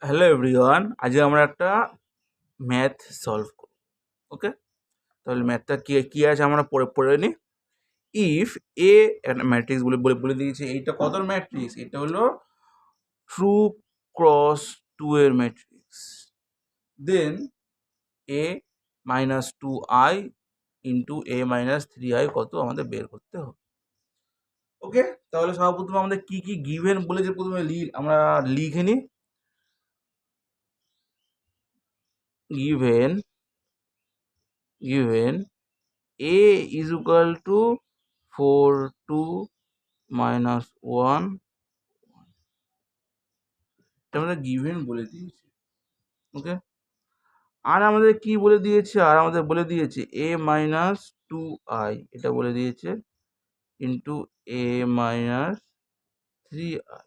Hello everyone, আজকে আমরা একটা ম্যাথ সলভ করব। ওকে, তাহলে ম্যাথটা কি কি আছে আমরা পড়ে পড়ে নিই। ইফ এ একটা ম্যাট্রিক্স বলে বলে বলে দিয়েছে, এইটা কত ম্যাট্রিক্স? এটা হলো ট্রু ক্রস টু এর matrix. Then A minus two I into A minus three I কত আমাদের বের করতে হবে। ওকে, তাহলে সর্বপ্রথম আমাদের কি কি গিভেন বলেছে প্রথমে আমরা লিখে নিই। Given given a is equal to 4 2 minus 1, এটা আমাদের গিভেন বলে দিয়েছে। ওকে, আর আমাদের কি বলে দিয়েছে? আর আমাদের বলে দিয়েছে a মাইনাস টু আই, এটা বলে দিয়েছে, into a minus three I.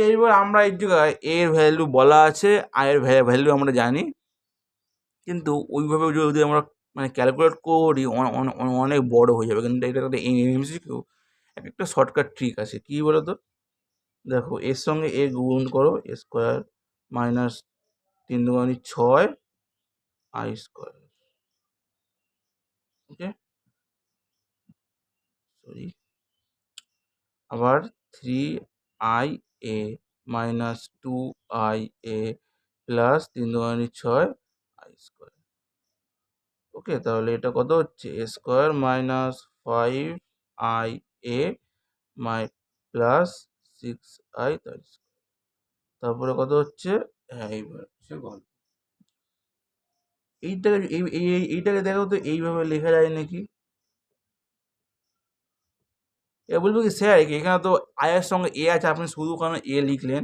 এইবার আমরা এই জায়গায় এর ভ্যালু বলা আছে, আয়ের ভ্যালু আমরা জানি, কিন্তু ওইভাবে যদি আমরা মানে ক্যালকুলেট করি অনেক বড় হয়ে যাবে। কিন্তু এটা একটা এমসিকিউ, একটা শর্টকাট ট্রিক আছে, কি বলো তো? দেখো, এর সঙ্গে এ গুণ করো, এ স্কোয়ার মাইনাস তিন দুগুণে ছয় আই স্কোয়ার। ওকে, সরি, আবার three I A minus two I A plus তিন দুগুণে ছয় আই স্কোয়ার। ওকে, তাহলে এটা কত হচ্ছে? A square minus five I A my plus six I তার স্কোয়ার। তারপরে কত হচ্ছে? হ্যাঁ, এইবার হচ্ছে গল্প। এইটাকে দেখো তো, এইভাবে লেখা যায় নাকি? এবার বলবো কি স্যার, এখানে তো আয়ের সঙ্গে এ আছে, আপনি শুধু কেন এ লিখলেন?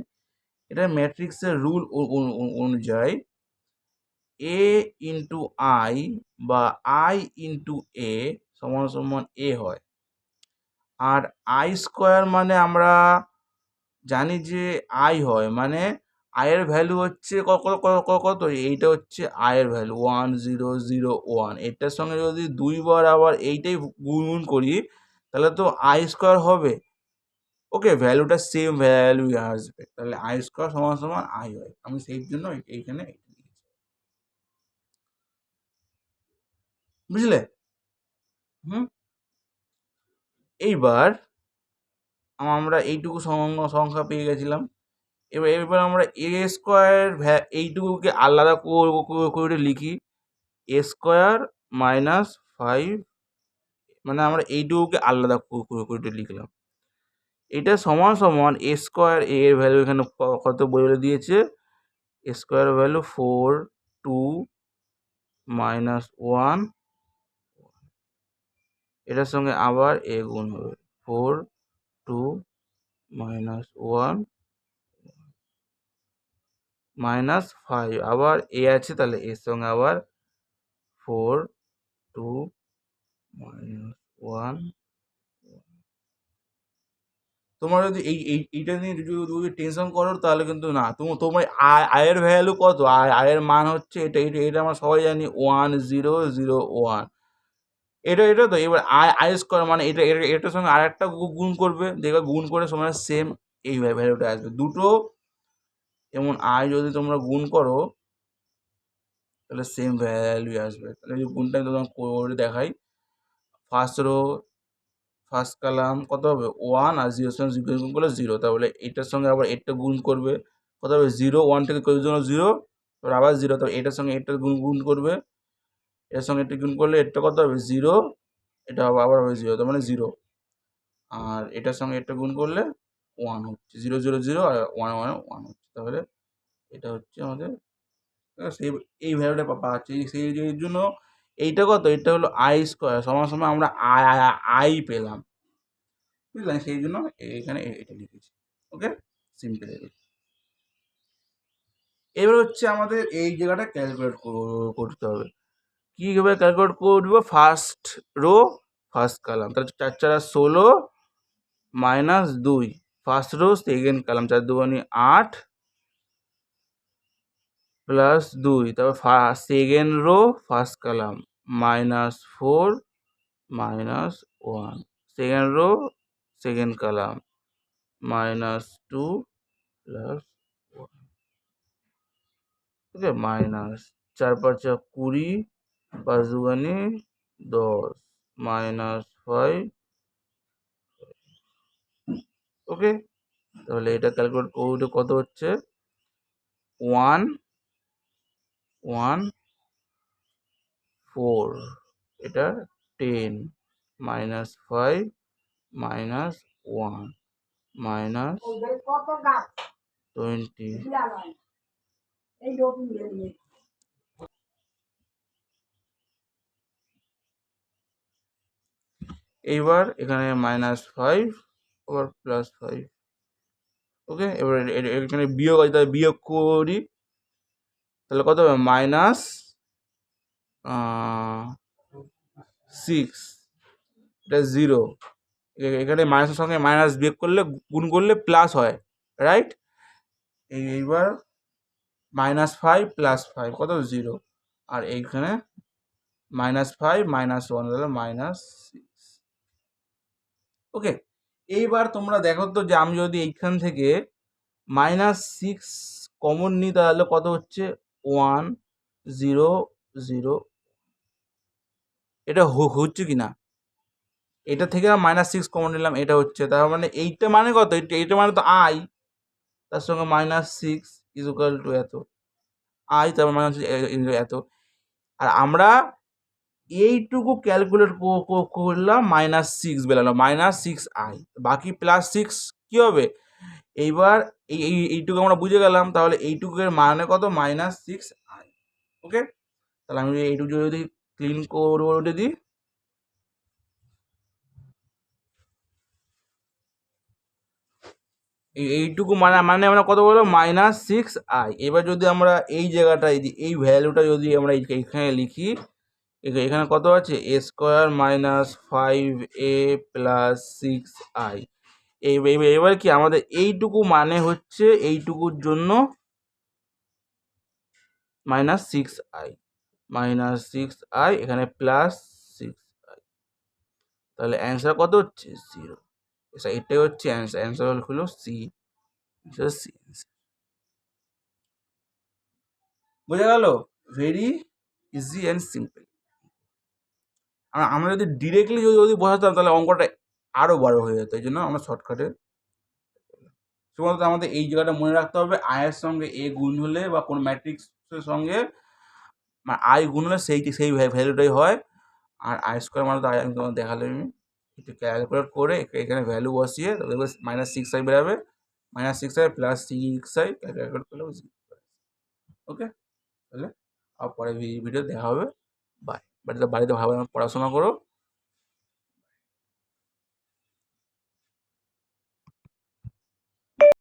এটা ম্যাট্রিক্সের রুল অনুযায়ী এ ইন্টু আই বা আই ইন্টু এ সমান সমান এ হয়। আর আই স্কোয়ার মানে আমরা জানি যে আই হয়, মানে আয়ের ভ্যালু হচ্ছে কত? এইটা হচ্ছে আয়ের ভ্যালু 1001। এটার সঙ্গে যদি দুইবার আবার এইটাই গুণ করি, তাহলে তো আই স্কোয়ার হবে। ওকে, ভ্যালুটা সেম ভ্যালু আসবে, তাহলে আই স্কোয়ার সমান সমান আই হয়। আমি সেই জন্য এইখানে এটা লিখেছি। বুঝলে? হুম, এইবার আমরা এইটুকু সংখ্যা পেয়ে গেছিলাম। এবার আমরা এ স্কোয়ার এইটুকুকে আলাদা করে লিখি। এ স্কোয়ার মাইনাস ফাইভ, মানে আমরা এইটুকুকে আলাদা করে লিখলাম। এটা সমান সমান এ স্কোয়ার, এর ভ্যালু এখানে কত বলে দিয়েছে? A square value four two minus one, এটার সঙ্গে আবার এ গুণ হবে, four two minus one minus five, আবার এ আছে, তাহলে এর সঙ্গে আবার ফোর টু মাইনাস ওয়ান। তোমরা যদি এইটা নিয়ে যদি টেনশন করো, তাহলে কিন্তু না, তোমার আয়ের ভ্যালু কত? আয়ের মান হচ্ছে এটা এটা এটা আমরা সবাই জানি, 1001। এটা তো এবার আই স্কোয়ার মানে এটার সঙ্গে আর একটা গুণ করবে, দেখবে গুণ করে সমান সেম এই ভ্যালুটা আসবে। দুটো যেমন আই যদি তোমরা গুণ করো, তাহলে সেম ভ্যালু আসবে। তাহলে এই গুণটা আমি তোমাকে করে দেখাই। ফার্স্ট রো ফার্স্ট কলাম কত হবে? ওয়ান, আর জিরোর সঙ্গে জিরো গুণ করলে জিরো, তাহলে এটার সঙ্গে আবার এটা গুণ করবে, কত হবে? জিরো। ওয়ান থেকে জন্য জিরো, তারপর আবার জিরো, তারপর এটার সঙ্গে এটা গুণ করবে, এর সঙ্গে এটা গুণ করলে এটা কত হবে? জিরো। এটা আবার হবে জিরো, তার মানে জিরো। আর এটার সঙ্গে এটা গুণ করলে ওয়ান হচ্ছে, জিরো জিরো জিরো আর ওয়ান ওয়ান ওয়ান হচ্ছে। তাহলে এটা হচ্ছে আমাদের সেই এই ভ্যালুটা পাচ্ছি। সেই জন্য এইটা কত? এটা হলো আই স্কোয়ার সমান সমান আমরা আই পেলাম। বুঝলেন? সেই জন্য এখানে এটা লিখেছি। ওকে, সিম্পল। এবার হচ্ছে আমাদের এই জায়গাটা ক্যালকুলেট করতে হবে। কীভাবে ক্যালকুলেট করবো? ফার্স্ট রো ফার্স্ট কলাম, তাহলে চার চারা 16 মাইনাস দুই, ফার্স্ট রো সেকেন্ড কলাম, চার দুগুণে আট প্লাস দুই, তারপর second row first column minus four minus one, second row second column minus two plus okay minus 4×5 = 20 5 দুগুণে 10 -5 ওকে। তাহলে এটা ক্যালকুলেট করলে কত হচ্ছে 1 1 4 এটা 10 -5 -1 -20 এইবার এখানে -5 আবার +5 ওকে। এবার এখানে বিয়োগ আছে তাহলে বিয়োগ করি, তাহলে কত হবে -6 এটা 0, এখানে মাইনাসের সঙ্গে মাইনাস বিয়োগ করলে গুণ করলে প্লাস হয়, রাইট। এইবার -5 +5 কত 0, আর এইখানে -5 -1 তাহলে -6 ওকে। এইবার তোমরা দেখো তো যে আমি যদি এইখান থেকে -6 কমন নিই তাহলে কত হচ্ছে 1 0 0, এটা হচ্ছে কি না, এটা থেকে -6 কমন নিলাম, এটা হচ্ছে, তার মানে এইটা মানে কত, এইটা মানে তো i, তার সঙ্গে -6 = এত i, তারপর এত, আর আমরা এইটুকু ক্যালকুলেট করলাম -6 বেরালো -6i, বাকি +6 কি হবে। এইবার এইটুকু আমরা বুঝে গেলাম, তাহলে এইটুকুর মানে কত -6i ওকে। তাহলে আমি এইটুকু যদি ক্লিন করে দিই, এইটুকু মানে আমরা কত বলবো -6i। এবার যদি আমরা এই জায়গাটায় এই ভ্যালুটা যদি আমরা এখানে লিখি, এখানে কত আছে a² - 5a + 6i। এবার কি আমাদের এইটুকু মানে হচ্ছে এইটুকুর জন্য -6i এখানে +6i, তাহলে অ্যান্সার কত হচ্ছে 0। এটাই হচ্ছে অ্যান্সার হলো সি। বোঝা গেল, ভেরি ইজি অ্যান্ড সিম্পল। আমরা যদি ডিরেক্টলি যদি বোঝাতাম তাহলে অঙ্কটা আরও বড় হয়ে যেত, এই জন্য আমরা শর্টকাটে। শুধুমাত্র আমাদের এই জায়গাটা মনে রাখতে হবে, আয়ের সঙ্গে এ গুণ হলে বা কোনো ম্যাট্রিক্সের সঙ্গে আই গুণ হলে সেই ভ্যালুটাই হয়। আর i² মানে তো আমি তোমাকে দেখালাম, আমি একটু ক্যালকুলেট করে এখানে ভ্যালু বসিয়ে -6i বেরাবে, -6i +6i ক্যালকুলেট করলে ওকে। তাহলে আর পরে ভিডিও দেখা হবে, বাই। বাড়িতে ভালোভাবে পড়াশোনা করো।